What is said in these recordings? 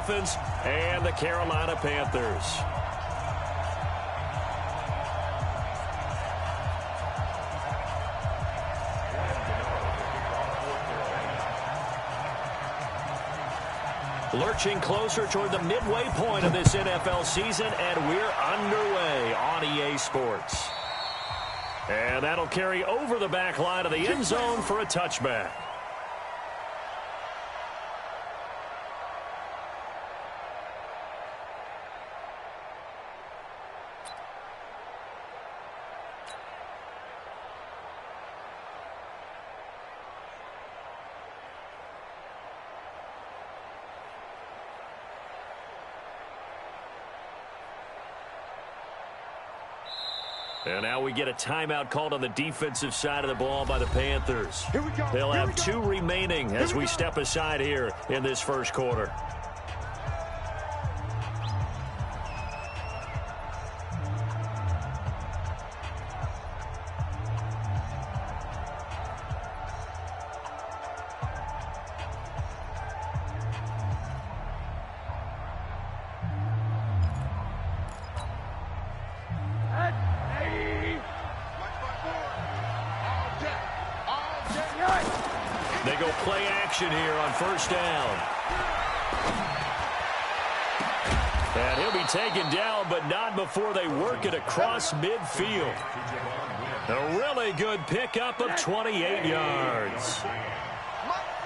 Dolphins and the Carolina Panthers. Lurching closer toward the midway point of this NFL season, and we're underway on EA Sports. And that'll carry over the back line of the end zone for a touchback. And now we get a timeout called on the defensive side of the ball by the Panthers. They'll have 2 remaining as we step aside here in this first quarter. They go play action here on first down. And he'll be taken down, but not before they work it across midfield. A really good pickup of 28 yards.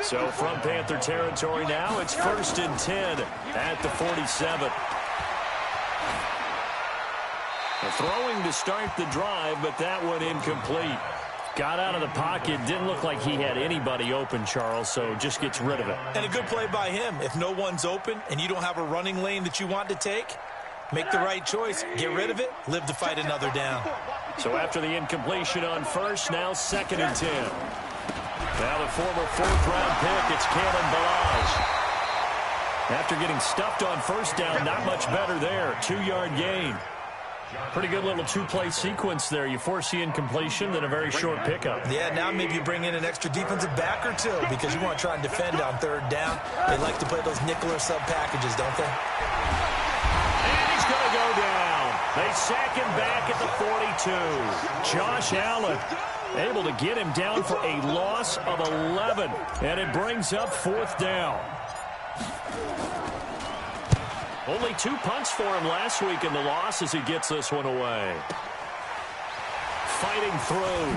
So from Panther territory now, it's 1st and 10 at the 47. Throwing to start the drive, but that one incomplete. Got out of the pocket, didn't look like he had anybody open, Charles, so just gets rid of it. And a good play by him. If no one's open and you don't have a running lane that you want to take, make the right choice, get rid of it, live to fight another down. So after the incompletion on first, now 2nd and 10. Now the former 4th-round pick, it's Kalen Balaj. After getting stuffed on first down, not much better there. 2-yard gain. Pretty good little 2-play sequence there. You force the incompletion, then a very short pickup. Yeah, now maybe you bring in an extra defensive back or two because you want to try and defend on 3rd down. They like to play those nickel or sub packages, don't they? And he's going to go down. They sack him back at the 42. Josh Allen able to get him down for a loss of 11. And it brings up 4th down. Only 2 punts for him last week in the loss as he gets this one away. Fighting through.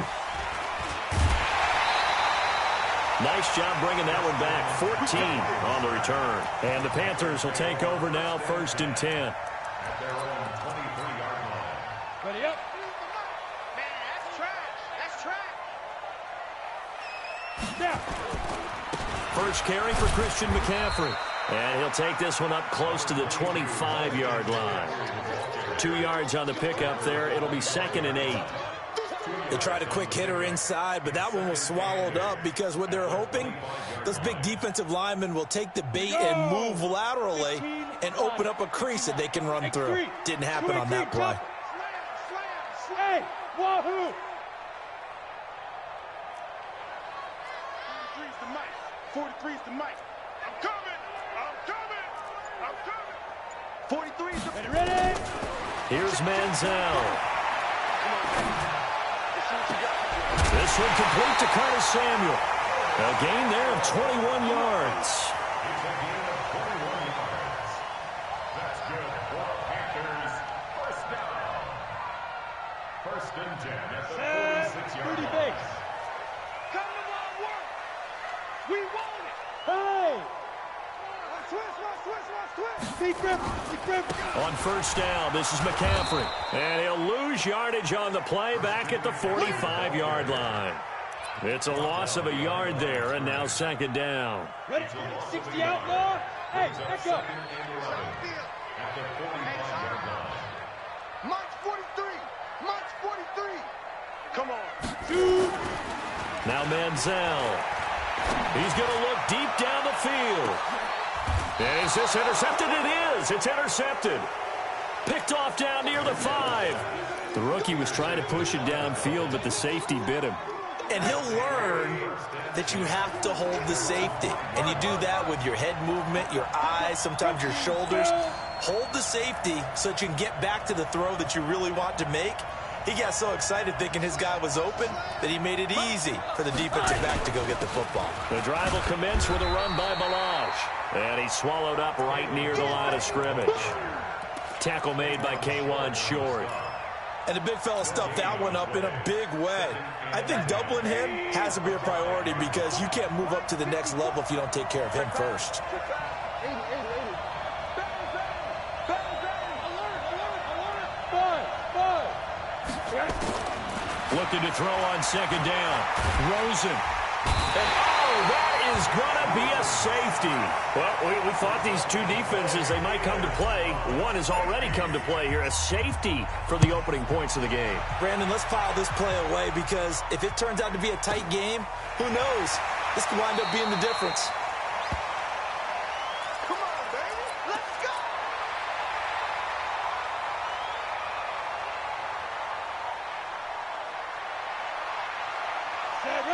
Nice job bringing that one back. 14 on the return. And the Panthers will take over now, 1st and 10. Ready up. Man, that's trash. That's trash. Down. First carry for Christian McCaffrey. And he'll take this one up close to the 25-yard line. 2 yards on the pickup there. It'll be 2nd and 8. They tried a quick hitter inside, but that one was swallowed up because what they're hoping, those big defensive linemen will take the bait and move laterally and open up a crease that they can run through. Didn't happen on that play. Hey, wahoo! 43's the mic. 43's the mic. I'm coming. I'm coming. I'm coming. 43's the Ready? Here's Manziel. This one complete to Curtis Samuel. A gain there of 21 yards. That's good for Panthers. First down. 1st and 10 at the 46-yard line. base. Come on, work. We want it. Hey! Switch. Deep grip. On first down, this is McCaffrey. And he'll lose yardage on the play back at the 45-yard line. It's a loss of a yard there, and now 2nd down. Ready? 60 outlaw. Hey, back up. At the 45-yard line. March 43. March 43. Come on. Now Manziel. He's going to look deep down the field. And is this intercepted? It is. It's intercepted. Picked off down near the 5. The rookie was trying to push it downfield, but the safety bit him. And he'll learn that you have to hold the safety. And you do that with your head movement, your eyes. thighs, sometimes your shoulders. Hold the safety so that you can get back to the throw that you really want to make. He got so excited thinking his guy was open that he made it easy for the defensive back to go get the football. The drive will commence with a run by Balaj. And he's swallowed up right near the line of scrimmage. Tackle made by K1 Short. And the big fella stuffed that one up in a big way. I think doubling him has to be a priority because you can't move up to the next level if you don't take care of him first. Looking to throw on second down. Rosen. And that is going to be a safety. Well, we thought these two defenses, they might come to play. One has already come to play here. A safety for the opening points of the game. Brandon, let's file this play away because if it turns out to be a tight game, who knows? This could wind up being the difference. Come on, baby. Let's go.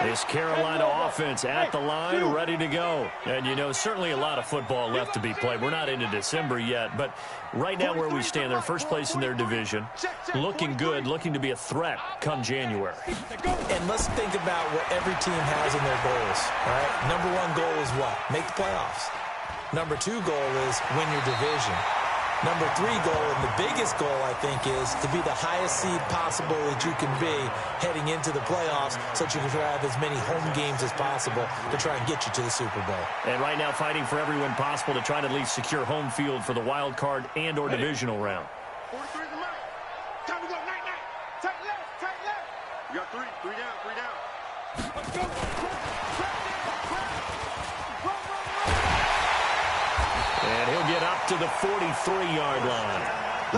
This Carolina offense at the line, ready to go. And, you know, certainly a lot of football left to be played. We're not into December yet, but right now where we stand, they're first place in their division. Looking good, looking to be a threat come January. And let's think about what every team has in their goals, all right? Number one goal is what? Make the playoffs. Number two goal is win your division. Number three goal, and the biggest goal, I think, is to be the highest seed possible that you can be heading into the playoffs so that you can have as many home games as possible to try and get you to the Super Bowl. And right now fighting for every win possible to try to at least secure home field for the wild card and or divisional round. 43 is the mic. Time to go. Night. Tight left. You got three down. Let's go. And he'll get up to the 43-yard line.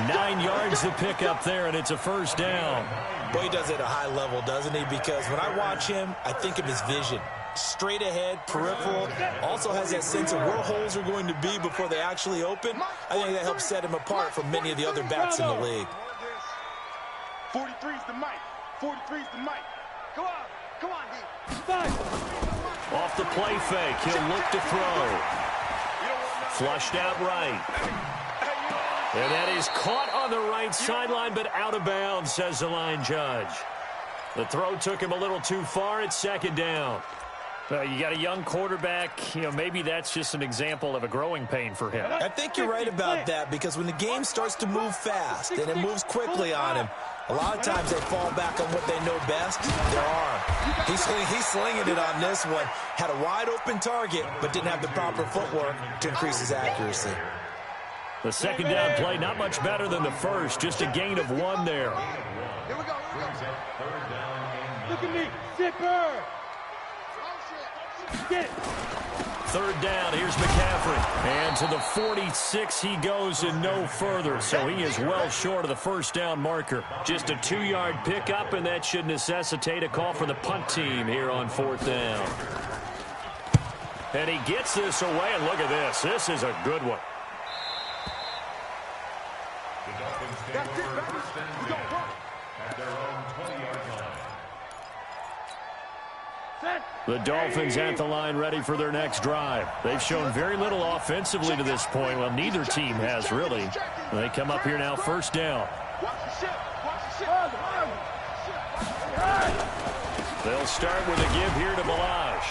9 yards to pick up there, and it's a first down. Boy, he does it at a high level, doesn't he? Because when I watch him, I think of his vision. Straight ahead, peripheral, also has that sense of where holes are going to be before they actually open. I think that helps set him apart from many of the other backs in the league. 43 is the mic. 43 is the mic. Come on, D. Off the play fake, he'll look to throw. Flushed out right. And that is caught on the right sideline, but out of bounds, says the line judge. The throw took him a little too far. It's second down. You got a young quarterback. You know, maybe that's just an example of a growing pain for him. I think you're right about that because when the game starts to move fast and it moves quickly on him, a lot of times they fall back on what they know best, their arm. He's slinging it on this one. Had a wide open target, but didn't have the proper footwork to increase his accuracy. The second down play, not much better than the first. Just a gain of 1 there. Here we go. Look at me. Zipper. Get it. Third down, here's McCaffrey. And to the 46 he goes and no further. So he is well short of the first down marker. Just a 2-yard pickup, and that should necessitate a call for the punt team here on 4th down. And he gets this away, and look at this. This is a good one. The Dolphins take over first and 10 at their own 20-yard line. The Dolphins at the line ready for their next drive. They've shown very little offensively to this point. Well, neither team has really. They come up here now, first down. They'll start with a give here to Balaj.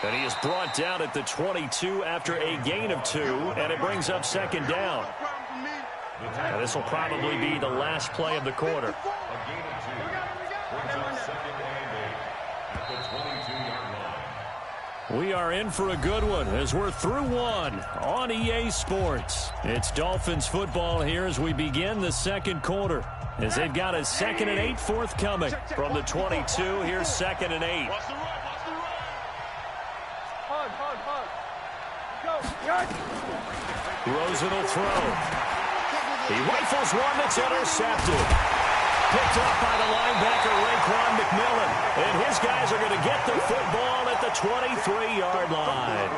And he is brought down at the 22 after a gain of 2, and it brings up second down. And this will probably be the last play of the quarter. A gain of 2 brings up second and 8 at the 22-yard line. We are in for a good one as we're through one on EA Sports. It's Dolphins football here as we begin the second quarter. As they've got a 2nd and 8 forthcoming from the 22. Here's 2nd and 8. Rosen will throw. He rifles one that's intercepted. Picked up by the linebacker, Raekwon McMillan. And his guys are going to get the football at the 23-yard line.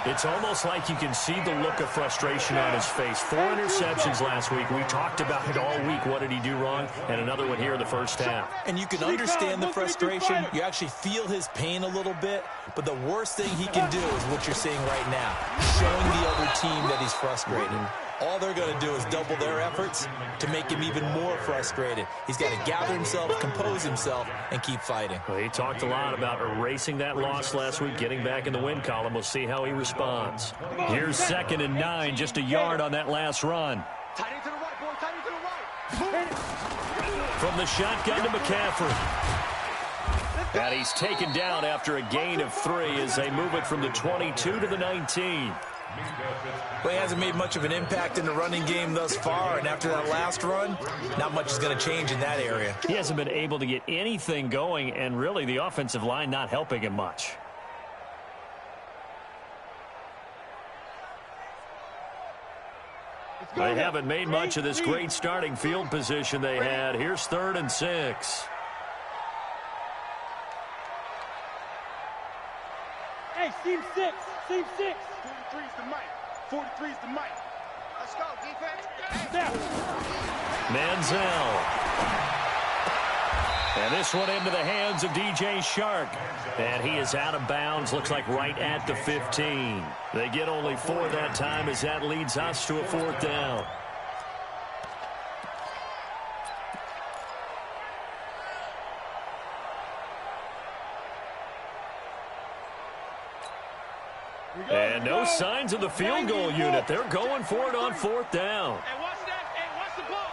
It's almost like you can see the look of frustration on his face. 4 interceptions last week. We talked about it all week. What did he do wrong? And another one here in the first half. And you can understand the frustration. You actually feel his pain a little bit. But the worst thing he can do is what you're seeing right now, showing the other team that he's frustrated. All they're going to do is double their efforts to make him even more frustrated. He's got to gather himself, compose himself, and keep fighting. Well, he talked a lot about erasing that loss last week, getting back in the win column. We'll see how he responds. Here's 2nd and 9, just a yard on that last run. Tight end to the right, boy. Tight end to the right. From the shotgun to McCaffrey. And he's taken down after a gain of 3 as they move it from the 22 to the 19. Well, he hasn't made much of an impact in the running game thus far, and after that last run, not much is going to change in that area. He hasn't been able to get anything going, and really the offensive line not helping him much. They haven't made much of this great starting field position they had. Here's 3rd and 6. Hey, seam 6. Seam 6. 43's the mic. 43's the mic. Let's go, defense. Snap. Manziel. And this one into the hands of DJ Shark. And he is out of bounds, looks like right at the 15. They get only 4 that time as that leads us to a 4th down. And no signs of the field goal unit. They're going for it on 4th down. Hey, watch that. Hey, watch the ball.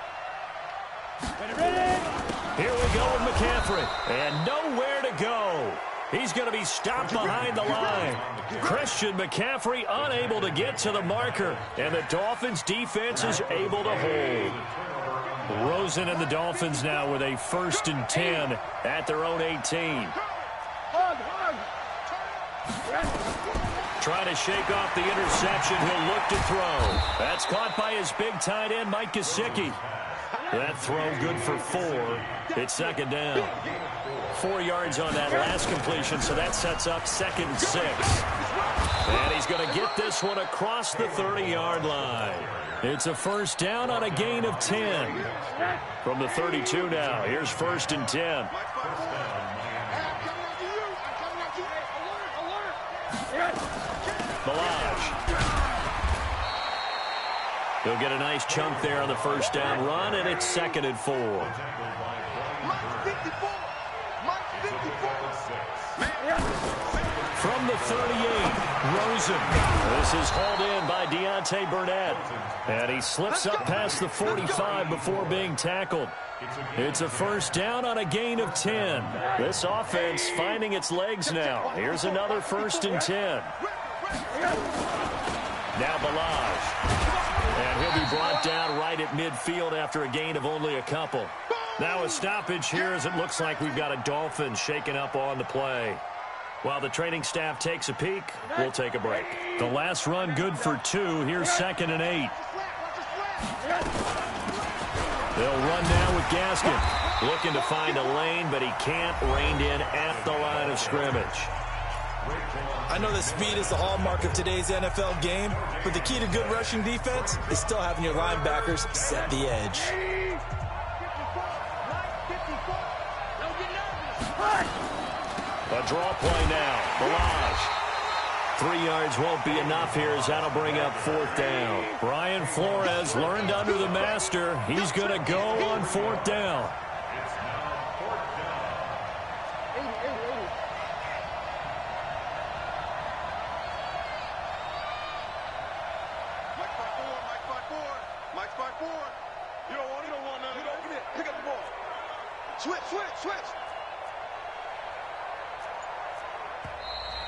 Here we go with McCaffrey. And nowhere to go. He's going to be stopped behind the line. Christian McCaffrey unable to get to the marker. And the Dolphins defense is able to hold. Rosen and the Dolphins now with a 1st and 10 at their own 18. Trying to shake off the interception. He'll look to throw. That's caught by his big tight end, Mike Gesicki. That throw good for 4. It's 2nd down. 4 yards on that last completion, so that sets up 2nd and 6. And he's going to get this one across the 30-yard line. It's a 1st down on a gain of 10. From the 32 now, here's 1st and 10. He'll get a nice chunk there on the 1st down run, and it's 2nd and 4. From the 38, Rosen. This is hauled in by Deontay Burnett. And he slips up past the 45 before being tackled. It's a 1st down on a gain of 10. This offense finding its legs now. Here's another 1st and 10. Now Balaj. And he'll be brought down right at midfield after a gain of only a couple. Now a stoppage here as it looks like we've got a Dolphin shaken up on the play. While the training staff takes a peek, we'll take a break. The last run good for 2. Here's 2nd and 8. They'll run now with Gaskin. Looking to find a lane, but he can't. Reined in at the line of scrimmage. I know that speed is the hallmark of today's NFL game, but the key to good rushing defense is still having your linebackers set the edge. A draw play now. Balaj. 3 yards won't be enough here as that'll bring up 4th down. Brian Flores learned under the master. He's going to go on 4th down.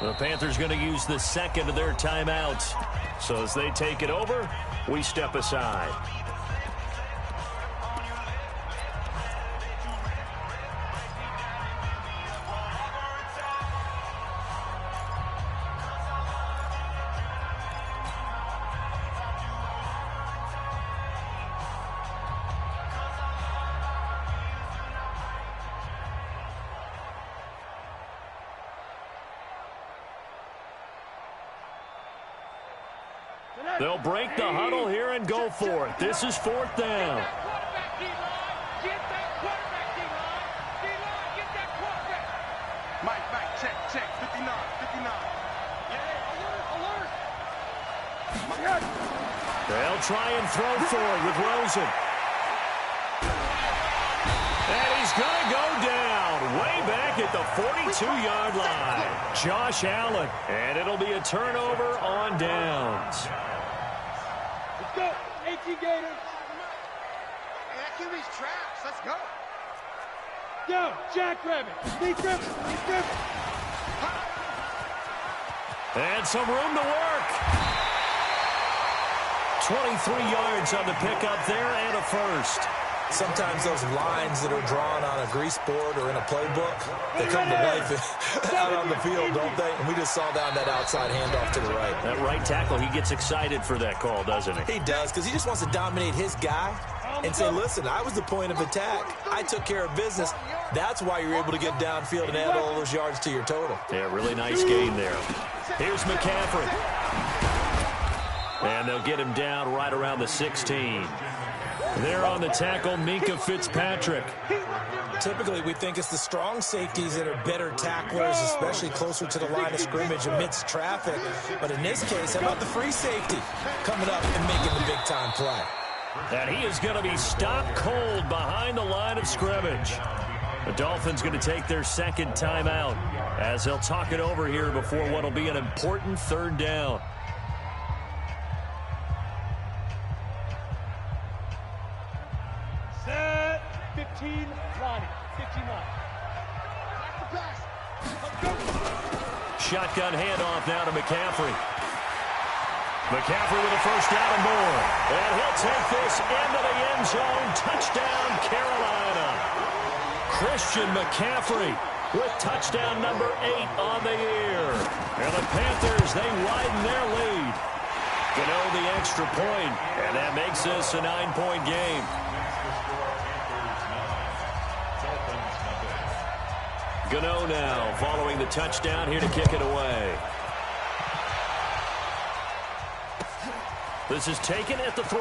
The Panthers going to use the 2nd of their timeouts. So as they take it over, we step aside. They'll break the huddle here and go for it. This is 4th down. Mike, check, 59. They'll try and throw for it with Rosen. And he's going to go down way back at the 42-yard line. Josh Allen. And it'll be a turnover on downs. Let's go. 18 Gators. Hey, that QB's traps. Let's go. Go. Jackrabbit. Steve Griffin. And some room to work. 23 yards on the pickup there and a first. Sometimes those lines that are drawn on a grease board or in a playbook, they come to life out on the field, don't they? And we just saw down that outside handoff to the right. That right tackle, he gets excited for that call, doesn't he? He does, because he just wants to dominate his guy and say, listen, I was the point of attack. I took care of business. That's why you're able to get downfield and add all those yards to your total. Yeah, really nice game there. Here's McCaffrey. And they'll get him down right around the 16. There on the tackle, Minkah Fitzpatrick. Typically, we think it's the strong safeties that are better tacklers, especially closer to the line of scrimmage amidst traffic. But in this case, how about the free safety coming up and making the big-time play? And he is going to be stopped cold behind the line of scrimmage. The Dolphins going to take their second timeout as they'll talk it over here before what will be an important 3rd down. Set. 15, Lonnie. 15 line. Shotgun handoff now to McCaffrey. McCaffrey with a first down and more. And he'll take this into the end zone. Touchdown, Carolina. Christian McCaffrey with touchdown number 8 on the year. And the Panthers, they widen their lead. Gameeee the extra point, and that makes this a 9-point game. Gameeee now following the touchdown here to kick it away. This is taken at the 3.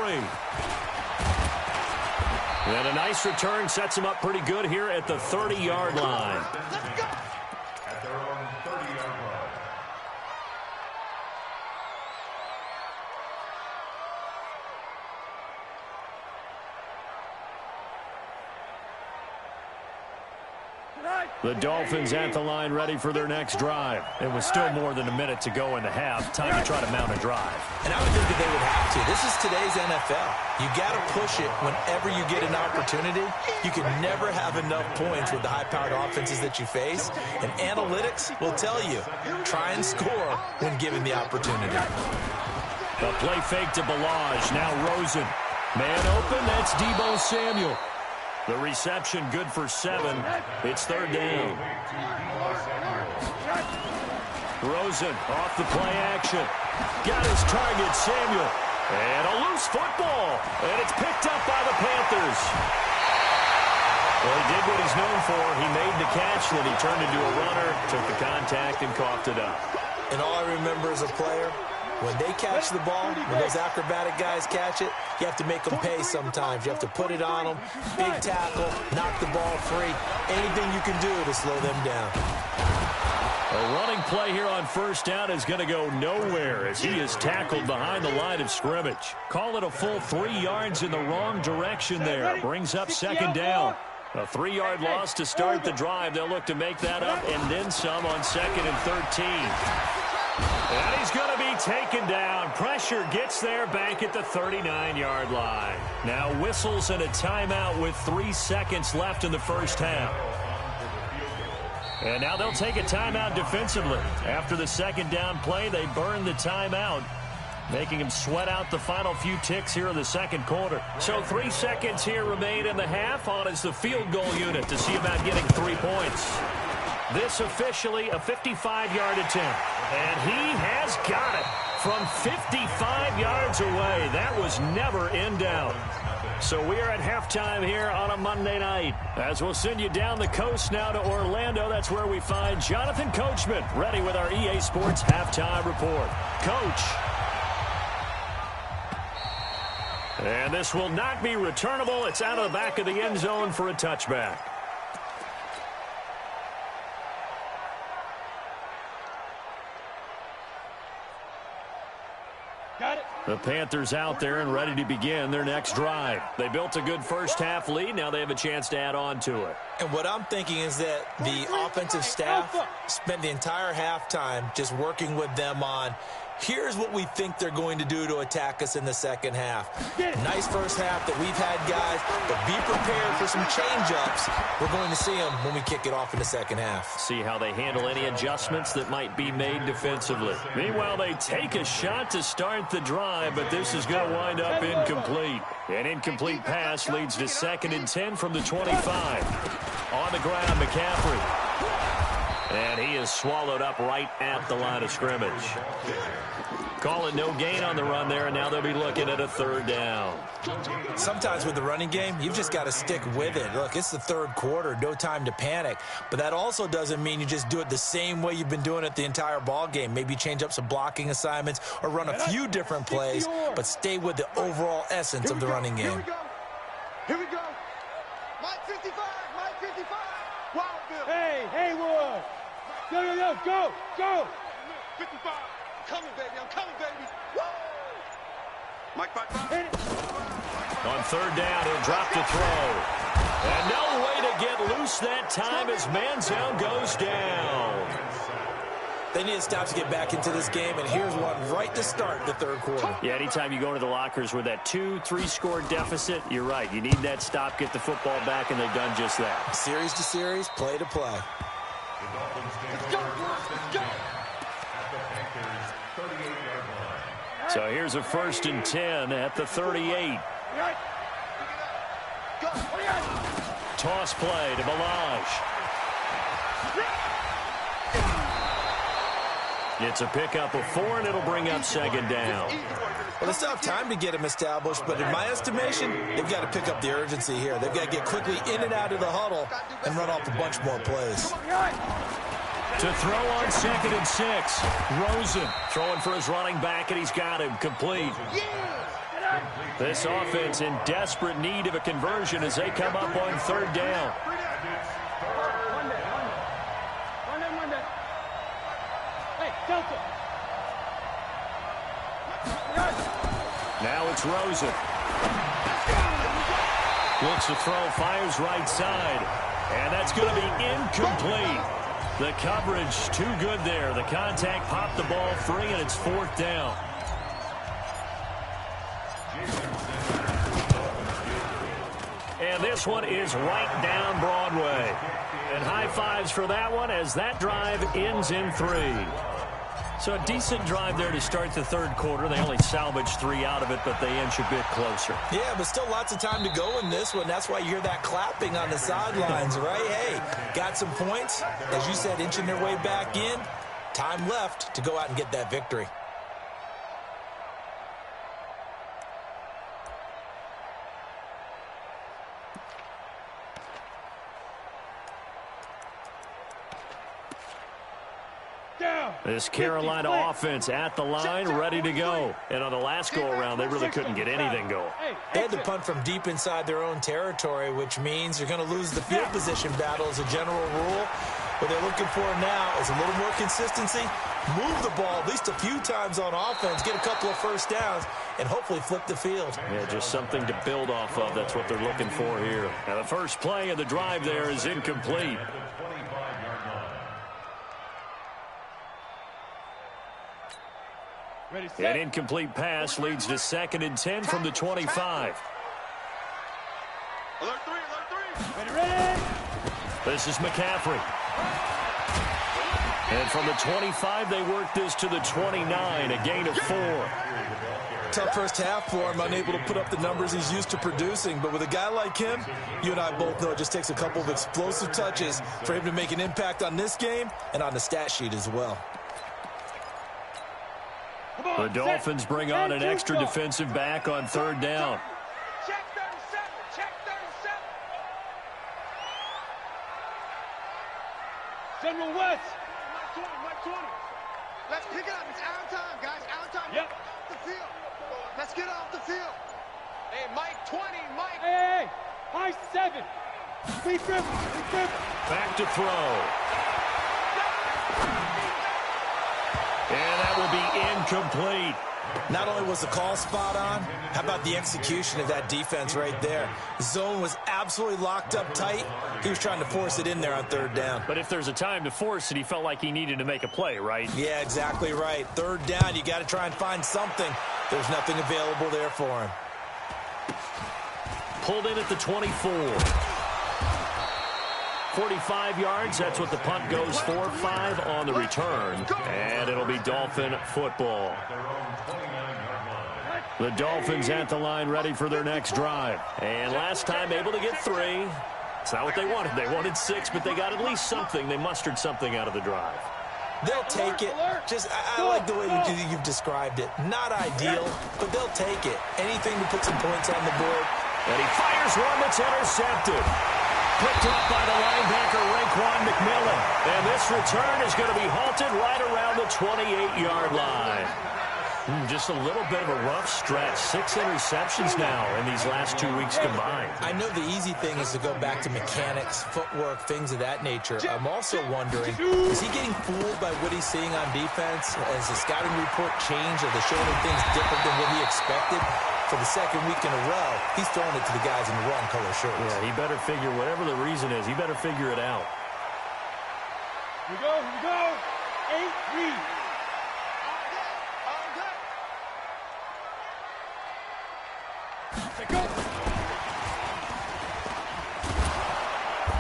And a nice return sets him up pretty good here at the 30-yard line. At their own 30-yard line. The Dolphins at the line ready for their next drive. It was still more than a minute to go in the half. Time to try to mount a drive. And I would think that they would have to. This is today's NFL. You got to push it whenever you get an opportunity. You can never have enough points with the high-powered offenses that you face. And analytics will tell you, try and score when given the opportunity. The play fake to Balaj. Now Rosen. Man open, that's Deebo Samuel. The reception good for 7. It's 3rd down. Rosen off the play action. Got his target, Samuel. And a loose football. And it's picked up by the Panthers. Well, he did what he's known for. He made the catch, then he turned into a runner, took the contact, and coughed it up. And all I remember as a player, when they catch the ball, when those acrobatic guys catch it, you have to make them pay sometimes. You have to put it on them, big tackle, knock the ball free. Anything you can do to slow them down. A running play here on 1st down is going to go nowhere as he is tackled behind the line of scrimmage. Call it a full 3 yards in the wrong direction there. Brings up 2nd down. A 3-yard loss to start the drive. They'll look to make that up and then some on 2nd and 13. And he's going to be taken down. Pressure gets there back at the 39-yard line. Now whistles and a timeout with 3 seconds left in the first half. And now they'll take a timeout defensively. After the 2nd down play, they burn the timeout, making him sweat out the final few ticks here in the 2nd quarter. So 3 seconds here remain in the half. On is the field goal unit to see about getting 3 points. This officially a 55-yard attempt. And he has got it from 55 yards away. That was never in doubt. So we are at halftime here on a Monday night. As we'll send you down the coast now to Orlando. That's where we find Jonathan Coachman ready with our EA Sports Halftime Report. Coach. And this will not be returnable. It's out of the back of the end zone for a touchback. Got it. The Panthers out there and ready to begin their next drive. They built a good first-half lead. Now they have a chance to add on to it. And what I'm thinking is that the offensive staff spent the entire halftime just working with them on, here's what we think they're going to do to attack us in the second half. Nice first half that we've had, guys, but be prepared for some change-ups. We're going to see them when we kick it off in the second half. See how they handle any adjustments that might be made defensively. Meanwhile, they take a shot to start the drive, but this is going to wind up incomplete. An incomplete pass leads to 2nd and 10 from the 25. On the ground, McCaffrey. And he is swallowed up right at the line of scrimmage. Call it no gain on the run there, and now they'll be looking at a 3rd down. Sometimes with the running game, you've just got to stick with it. Look, it's the 3rd quarter, no time to panic. But that also doesn't mean you just do it the same way you've been doing it the entire ball game. Maybe change up some blocking assignments or run a few different plays, but stay with the overall essence of the running game. Here we go. Here we go. Mike 55. Mike 55. Wildville. Hey, Haywood. Go. 55. I'm coming, baby. I'm coming, baby. Woo! Mike 55. On 3rd down, he'll drop to throw. And no way to get loose that time as Manziel goes down. They need to stop to get back into this game, and here's one right to start the 3rd quarter. Yeah, anytime you go into the lockers with that 2-3 score deficit, you're right. You need that stop, get the football back, and they've done just that. Series to series, play to play. Let's go. So here's a 1st and 10 at the 38. Toss play to Balaj. It's a pickup of 4, and it'll bring up 2nd down. Well, they still have time to get him established, but in my estimation, they've got to pick up the urgency here. They've got to get quickly in and out of the huddle and run off a bunch more plays. To throw on 2nd and 6. Rosen throwing for his running back, and he's got him complete. This offense in desperate need of a conversion as they come up on 3rd down. Monday. Hey, Delta. Now it's Rosen. Looks to throw, fires right side. And that's going to be incomplete. The coverage too good there. The contact popped the ball free, and it's 4th down. And this one is right down Broadway. And high fives for that one as that drive ends in 3. So a decent drive there to start the 3rd quarter. They only salvaged 3 out of it, but they inch a bit closer. Yeah, but still lots of time to go in this one. That's why you hear that clapping on the sidelines, right? Hey, got some points. As you said, inching their way back in. Time left to go out and get that victory. This Carolina offense at the line, ready to go. And on the last go-around, they really couldn't get anything going. They had to punt from deep inside their own territory, which means you're going to lose the field position battle as a general rule. What they're looking for now is a little more consistency, move the ball at least a few times on offense, get a couple of first downs, and hopefully flip the field. Yeah, just something to build off of. That's what they're looking for here. Now, the first play of the drive there is incomplete. An incomplete pass leads to 2nd and 10 from the 25. Alert 3. Ready. This is McCaffrey. And from the 25, they work this to the 29, a gain of 4. Tough first half for him, unable to put up the numbers he's used to producing. But with a guy like him, you and I both know it just takes a couple of explosive touches for him to make an impact on this game and on the stat sheet as well. The Dolphins bring on an extra defensive back on 3rd down. Check 37. Check 37. General West. Mike 20. Let's pick it up. It's out of time, guys. Out of time. Yep. Off the field. Let's get off the field. Hey, Mike 20, Mike. Hey, high 7. Lead grip. Back to throw. And that will be incomplete. Not only was the call spot on, how about the execution of that defense right there? The zone was absolutely locked up tight. He was trying to force it in there on third down. But if there's a time to force it, he felt like he needed to make a play, right? Yeah, exactly right. Third down, you got to try and find something. There's nothing available there for him. Pulled in at the 24. 45 yards, that's what the punt goes for. 5 on the return, and it'll be Dolphin football. The Dolphins at the line, ready for their next drive. And last time able to get 3. It's not what they wanted. They wanted 6, but they got at least something. They mustered something out of the drive. They'll take it. I like the way you've described it. Not ideal, but they'll take it. Anything to put some points on the board. And he fires one that's intercepted. Picked up by the linebacker, Raekwon McMillan. And this return is going to be halted right around the 28-yard line. Just a little bit of a rough stretch. 6 interceptions now in these last 2 weeks combined. I know the easy thing is to go back to mechanics, footwork, things of that nature. I'm also wondering, is he getting fooled by what he's seeing on defense? Has the scouting report changed? Are they showing him things different than what he expected? For the second week in a row, he's throwing it to the guys in the wrong color shirts. Yeah, he better figure, whatever the reason is, he better figure it out. Here we go. 8-3.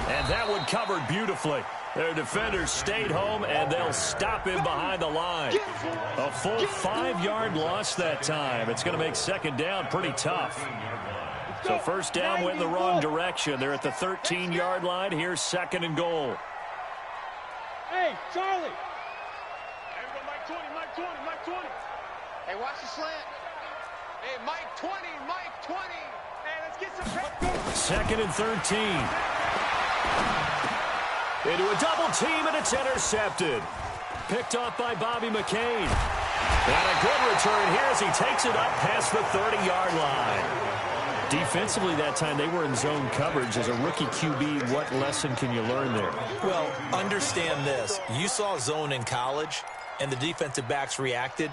And that one covered beautifully. Their defenders stayed home, and they'll stop him behind the line. A full 5-yard loss that time. It's going to make second down pretty tough. So first down went in the wrong direction. They're at the 13-yard line. Here's second and goal. Hey, Charlie. Hey, we go Mike 20, Mike 20, Mike 20. Hey, watch the slant. Hey, Mike 20, Mike 20. Hey, let's get some pressure. Second and 13. Into a double team, and it's intercepted. Picked off by Bobby McCain. And a good return here as he takes it up past the 30-yard line. Defensively that time, they were in zone coverage. As a rookie QB, what lesson can you learn there? Well, understand this. You saw zone in college, and the defensive backs reacted,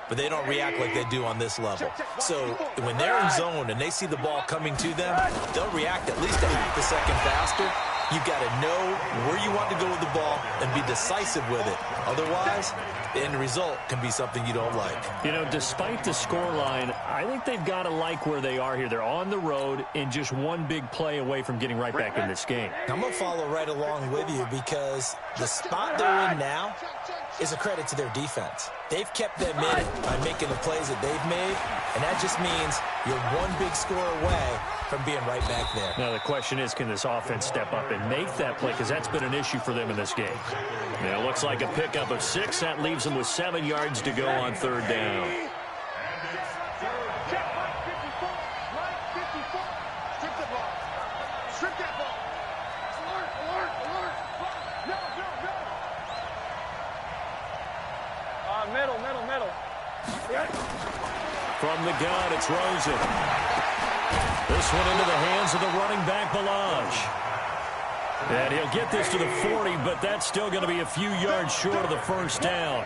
but they don't react like they do on this level. So when they're in zone and they see the ball coming to them, they'll react at least a half a second faster. You've got to know where you want to go with the ball and be decisive with it. Otherwise, the end result can be something you don't like. You know, despite the scoreline, I think they've got to like where they are here. They're on the road and just one big play away from getting right back in this game. I'm going to follow right along with you because the spot they're in now is a credit to their defense. They've kept them in it by making the plays that they've made, and that just means you're one big score away from being right back there. Now the question is, can this offense step up and make that play? Because that's been an issue for them in this game. Now it looks like a pickup of 6. That leaves them with 7 yards to go on third down. Middle. From the gun, it's Rosen. This one into the hands of the running back, Balaj. And he'll get this to the 40, but that's still going to be a few yards short of the first down.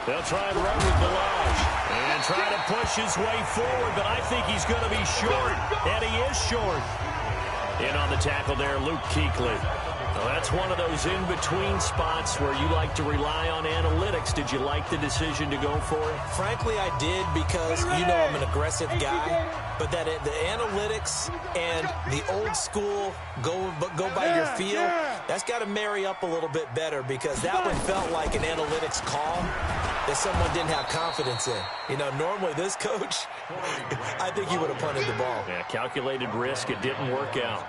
They'll try and run with Balaj and try to push his way forward, but I think he's going to be short, and he is short. In on the tackle there, Luke Kuechly. Well, that's one of those in-between spots where you like to rely on analytics. Did you like the decision to go for it? Frankly, I did because, you know, I'm an aggressive guy. But that the analytics and the old school go by your feel, that's got to marry up a little bit better because that one felt like an analytics call that someone didn't have confidence in. You know, normally this coach, I think he would have punted the ball. Yeah, calculated risk. It didn't work out.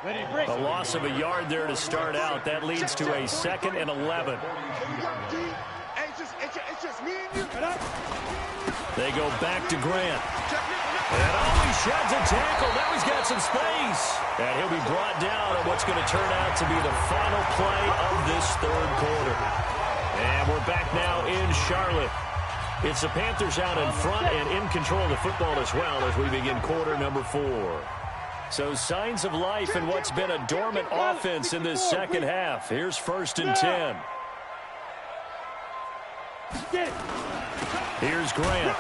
A loss of a yard there to start out. That leads to a 2nd and 11. They go back to Grant. And he sheds a tackle. Now he's got some space. And he'll be brought down at what's going to turn out to be the final play of this third quarter. And we're back now in Charlotte. It's the Panthers out in front and in control of the football as well as we begin quarter number 4. So signs of life in what's been a dormant offense in this second half. Here's 1st and 10. Here's Grant.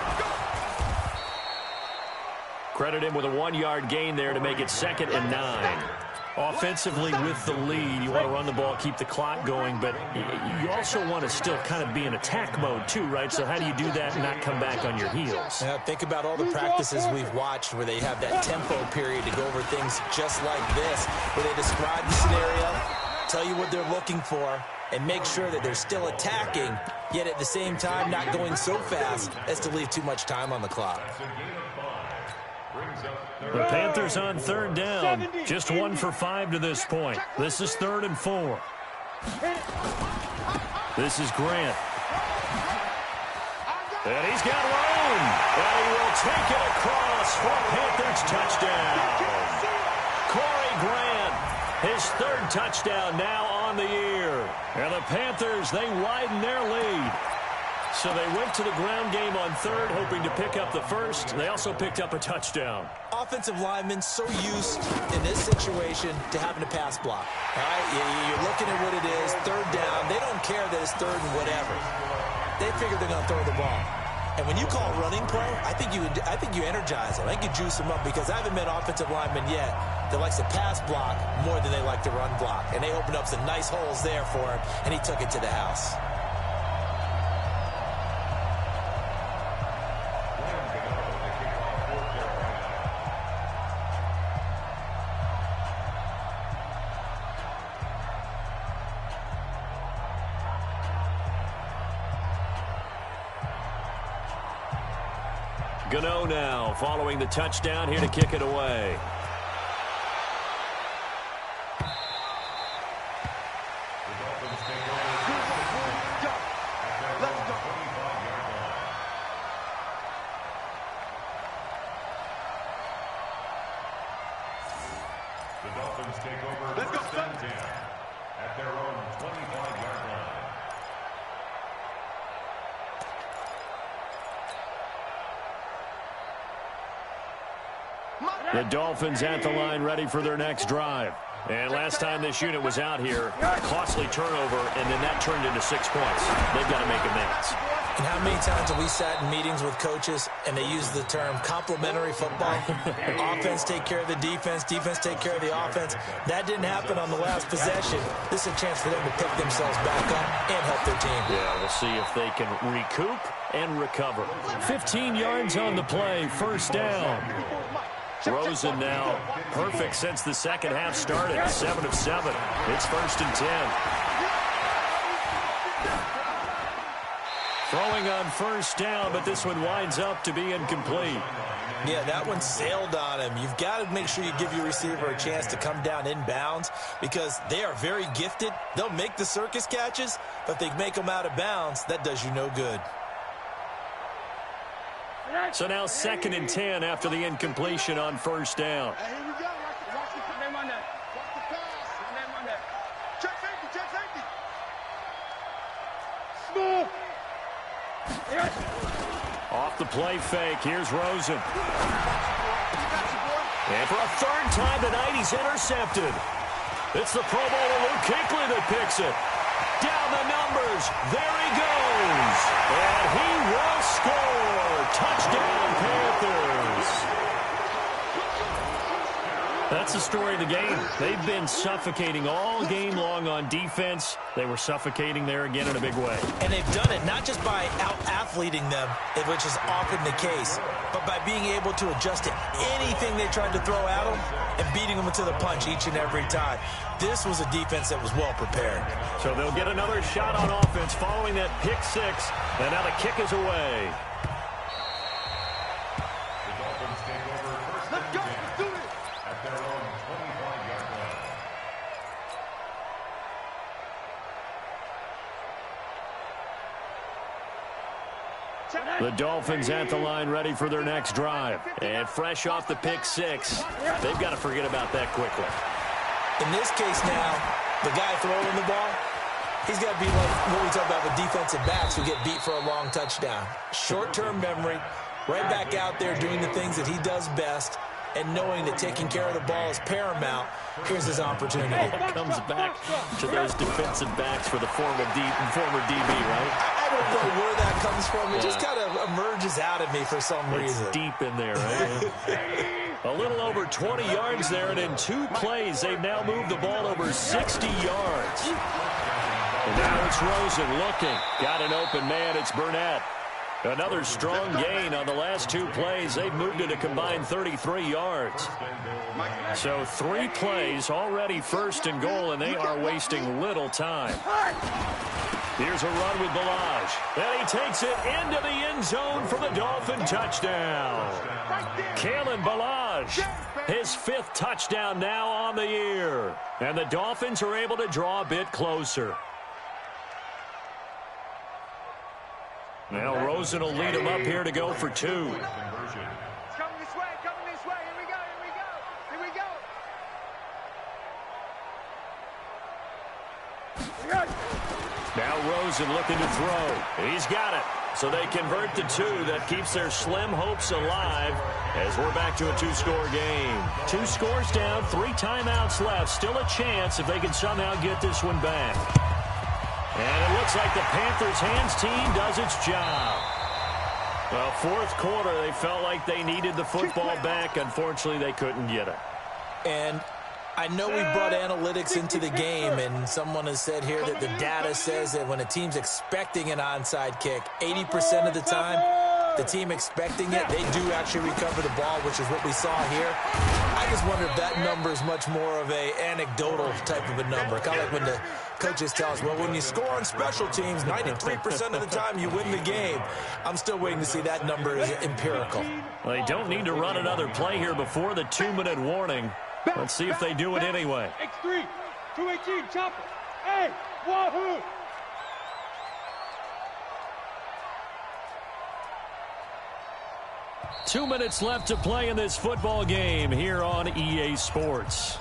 Credit him with a 1-yard gain there to make it 2nd and 9. Offensively with the lead, you want to run the ball, keep the clock going, but you also want to still kind of be in attack mode too, right? So how do you do that and not come back on your heels? Now, think about all the practices we've watched where they have that tempo period to go over things just like this, where they describe the scenario, tell you what they're looking for, and make sure that they're still attacking, yet at the same time not going so fast as to leave too much time on the clock. The Panthers on 3rd down. Just 1 for 5 to this point. This is 3rd and 4. This is Grant. And he's got room. And he will take it across for a Panthers touchdown. Corey Grant, his 3rd touchdown now on the year. And the Panthers, they widen their lead. So they went to the ground game on 3rd, hoping to pick up the 1st. They also picked up a touchdown. Offensive linemen so used in this situation to having to pass block. All right, you're looking at what it is, 3rd down. They don't care that it's 3rd and whatever. They figure they're going to throw the ball. And when you call running play, I think you energize them. I think you juice them up because I haven't met offensive linemen yet that likes to pass block more than they like to run block. And they opened up some nice holes there for him, and he took it to the house. Gameeee now following the touchdown here to kick it away. The Dolphins take over 1st and 10 at their own 25-yard line. The Dolphins at the line ready for their next drive. And last time this unit was out here, a costly turnover, and then that turned into 6 points. They've got to make amends. And how many times have we sat in meetings with coaches and they use the term complementary football? Offense take care of the defense, defense take care of the offense. That didn't happen on the last possession. This is a chance for them to pick themselves back up and help their team. Yeah, we'll see if they can recoup and recover. 15 yards on the play, 1st down. Rosen now perfect since the second half started. 7 of 7. It's 1st and 10. Throwing on 1st down, but this one winds up to be incomplete. Yeah, that one sailed on him. You've got to make sure you give your receiver a chance to come down inbounds because they are very gifted. They'll make the circus catches, but if they make them out of bounds, that does you no good. So now 2nd and 10 after the incompletion on 1st down. Hey, here we go. Watch the name on that. Watch the pass. Name on that. Check safety. Check safety. Smooth. Off the play fake. Here's Rosen. And for a 3rd time tonight, he's intercepted. It's the Pro Bowler Luke Kuechly that picks it. Down the numbers. There he goes. And he will score. Touchdown, Panthers. That's the story of the game. They've been suffocating all game long on defense. They were suffocating there again in a big way. And they've done it not just by out-athleting them, which is often the case, but by being able to adjust to anything they tried to throw at them and beating them to the punch each and every time. This was a defense that was well prepared. So they'll get another shot on offense following that pick 6. And now the kick is away. The Dolphins take over 1st and 10 at their own 25-yard line. The Dolphins at the line ready for their next drive. And fresh off the pick 6, they've got to forget about that quickly. In this case now, the guy throwing the ball, He's got to be like what we talk about with defensive backs who get beat for a long touchdown. Short-term memory, right back out there doing the things that he does best, and knowing that taking care of the ball is paramount. Here's his opportunity. Comes back to those defensive backs for the former DB, right? I don't know where that comes from. It just kind of emerges out of me for some reason. It's deep in there, right? A little over 20 yards there, and in 2 plays, they've now moved the ball over 60 yards. And now it's Rosen looking. Got an open man. It's Burnett. Another strong gain on the last 2 plays. They've moved it a combined 33 yards. So 3 plays, already first and goal, and they are wasting little time. Here's a run with Balaj. And he takes it into the end zone for the Dolphin touchdown. Kalen Balaj, his 5th touchdown now on the year. And the Dolphins are able to draw a bit closer. Now Rosen will lead him up here to go for 2. It's coming this way, coming this way. Here we go, here we go, here we go. Now Rosen looking to throw. He's got it. So they convert the 2. That keeps their slim hopes alive as we're back to a 2-score game. 2 scores down, 3 timeouts left. Still a chance if they can somehow get this one back. And it looks like the Panthers' hands team does its job. Well, 4th quarter, they felt like they needed the football back. Unfortunately, they couldn't get it. And I know we brought analytics into the game, and someone has said here that the data says that when a team's expecting an onside kick, 80% of the time, the team expecting it, they do actually recover the ball, which is what we saw here. I just wonder if that number is much more of a anecdotal type of a number. Kind of like when the coaches tell us, well, when you score on special teams, 93% of the time you win the game. I'm still waiting to see that number is empirical. Well, they don't need to run another play here before the 2-minute warning. Let's see if they do it anyway. X3, 218, chopper. Hey, wahoo! Two minutes left to play in this football game here on EA Sports.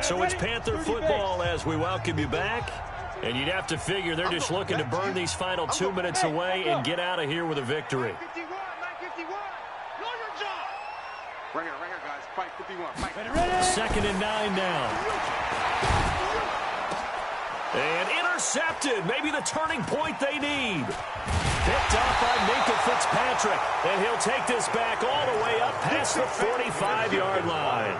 So it's Panther football as we welcome you back. And you'd have to figure they're just looking to burn these final 2 minutes away and get out of here with a victory. 951, 951. Know your job. Right here, guys. Fight 51. Fight. 2nd and 9 now. And intercepted. Maybe the turning point they need. Picked up by Minkah Fitzpatrick. And he'll take this back all the way up past the 45-yard line.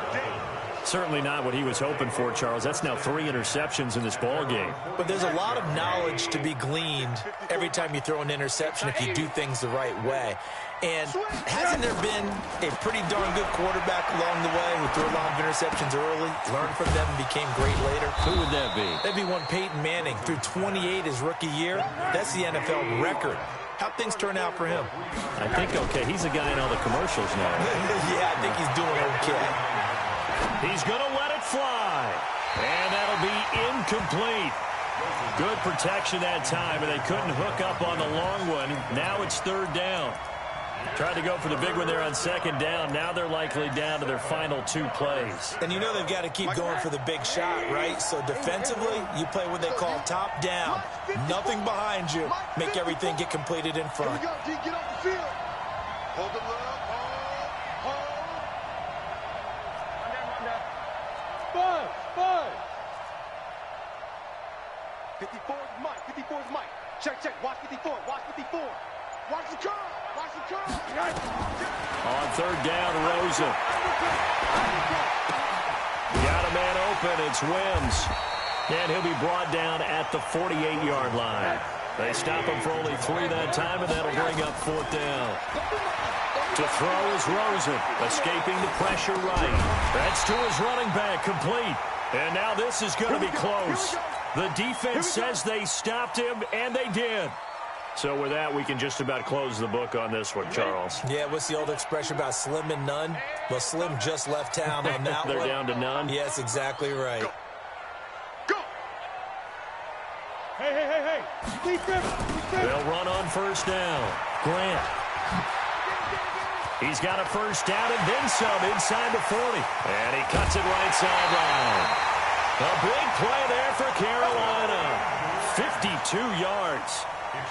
Certainly not what he was hoping for, Charles. That's now 3 interceptions in this ball game. But there's a lot of knowledge to be gleaned every time you throw an interception if you do things the right way. And hasn't there been a pretty darn good quarterback along the way who threw a lot of interceptions early, learned from them, and became great later? Who would that be? That'd be one Peyton Manning. Threw 28 his rookie year. That's the NFL record. How'd things turn out for him? I think okay. He's a guy in all the commercials now. Yeah, I think he's doing okay. He's going to let it fly. And that'll be incomplete. Good protection that time, and they couldn't hook up on the long one. Now it's 3rd down. Tried to go for the big one there on 2nd down. Now they're likely down to their final 2 plays. And you know they've got to keep going for the big shot, right? So defensively, you play what they call top down. Nothing behind you. Make everything get completed in front. Here we go, D. Get off the field. Hold the love. Hold. Buzz. 54 is Mike. 54 is Mike. Check. Watch 54. Watch 54. Watch the curl. Watch the curl. On 3rd down, Rosen. Got a man open. It's Wims. And he'll be brought down at the 48-yard line. They stop him for only 3 that time, and that'll bring up 4th down. To throw is Rosen, escaping the pressure right. That's to his running back, complete. And now this is going to be close. The defense says they stopped him, and they did. So with that, we can just about close the book on this one, Charles. Yeah, what's the old expression about slim and none? Well, Slim just left town on that They're one. down to none? Yes, exactly right. Go. Hey. They'll run on 1st down. Grant. He's got a 1st down and then some inside the 40. And he cuts it right sideline. A big play there for Carolina. 52 yards.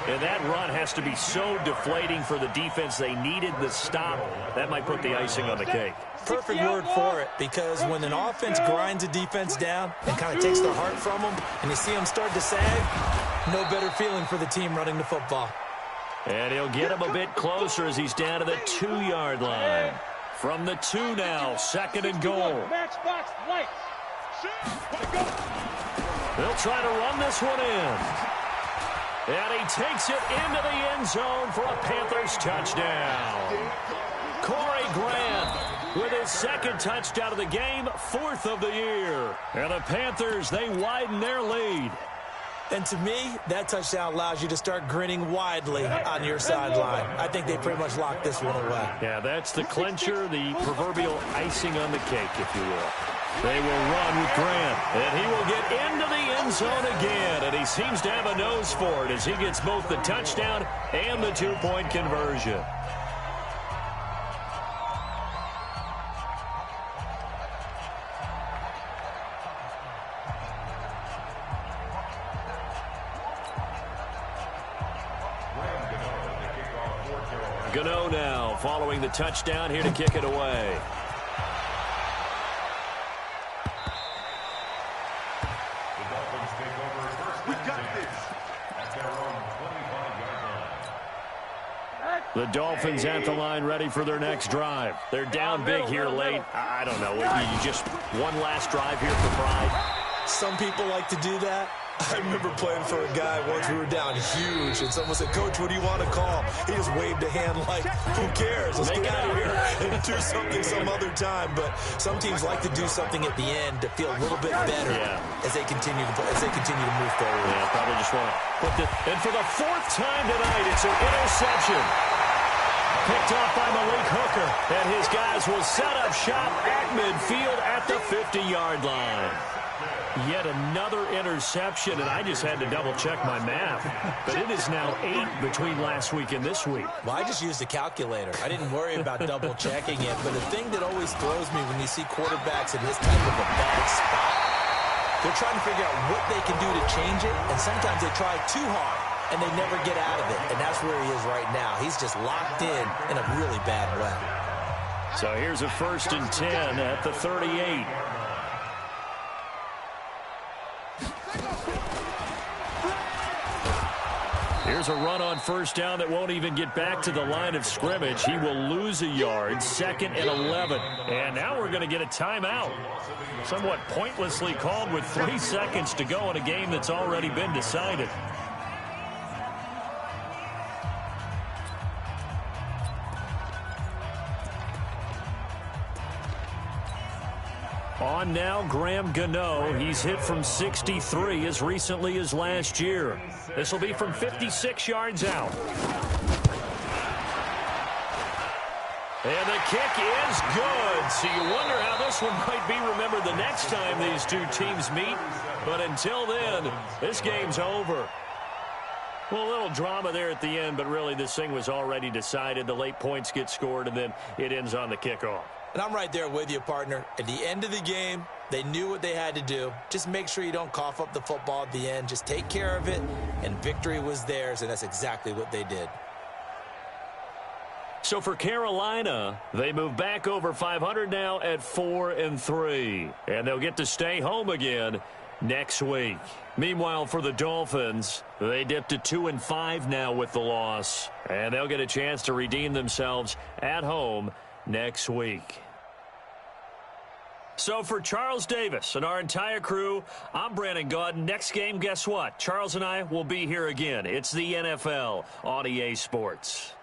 And that run has to be so deflating for the defense. They needed the stop. That might put the icing on the cake. Perfect word for it, because when an offense grinds a defense down and kind of takes the heart from them, and you see them start to sag, no better feeling for the team running the football. And he'll get him a bit closer as he's down to the 2-yard line. From the 2 now, 2nd and goal. They'll try to run this one in. And he takes it into the end zone for a Panthers touchdown. Corey Grant with his 2nd touchdown of the game, 4th of the year. And the Panthers, they widen their lead. And to me, that touchdown allows you to start grinning widely on your sideline. I think they pretty much locked this one away. Yeah, that's the clincher, the proverbial icing on the cake, if you will. They will run with Grant, and he will get into the end zone again, and he seems to have a nose for it as he gets both the touchdown and the 2-point conversion. Gameeee now following the touchdown, here to kick it away. The Dolphins at the line, ready for their next drive. They're down big here late. I don't know. You just one last drive here for pride. Some people like to do that. I remember playing for a guy once. We were down huge, and someone said, "Coach, what do you want to call?" He just waved a hand like, "Who cares? Let's get out of here and do something some other time." But some teams like to do something at the end to feel a little bit better as they continue to move forward. Yeah, probably just want to put this. And for the 4th time tonight, it's an interception. Picked off by Malik Hooker, and his guys will set up shop at midfield at the 50-yard line. Yet another interception, and I just had to double-check my math. But it is now 8 between last week and this week. Well, I just used a calculator. I didn't worry about double-checking it. But the thing that always throws me when you see quarterbacks in this type of a bad spot, they're trying to figure out what they can do to change it, and sometimes they try too hard, and they never get out of it. And that's where he is right now. He's just locked in a really bad way. So here's a 1st and 10 at the 38. Here's a run on 1st down that won't even get back to the line of scrimmage. He will lose a yard, 2nd and 11. And now we're going to get a timeout. Somewhat pointlessly called with 3 seconds to go in a game that's already been decided. On now, Gameeee. He's hit from 63 as recently as last year. This will be from 56 yards out. And the kick is good. So you wonder how this one might be remembered the next time these two teams meet. But until then, this game's over. Well, a little drama there at the end, but really this thing was already decided. The late points get scored, and then it ends on the kickoff. And I'm right there with you, partner. At the end of the game, they knew what they had to do. Just make sure you don't cough up the football at the end. Just take care of it, and victory was theirs, and that's exactly what they did. So for Carolina, they move back over 500 now at 4-3. And they'll get to stay home again next week. Meanwhile, for the Dolphins, they dipped to 2-5 now with the loss. And they'll get a chance to redeem themselves at home next week. So for Charles Davis and our entire crew, I'm Brandon Gaudin. Next game, guess what? Charles and I will be here again. It's the NFL on EA Sports.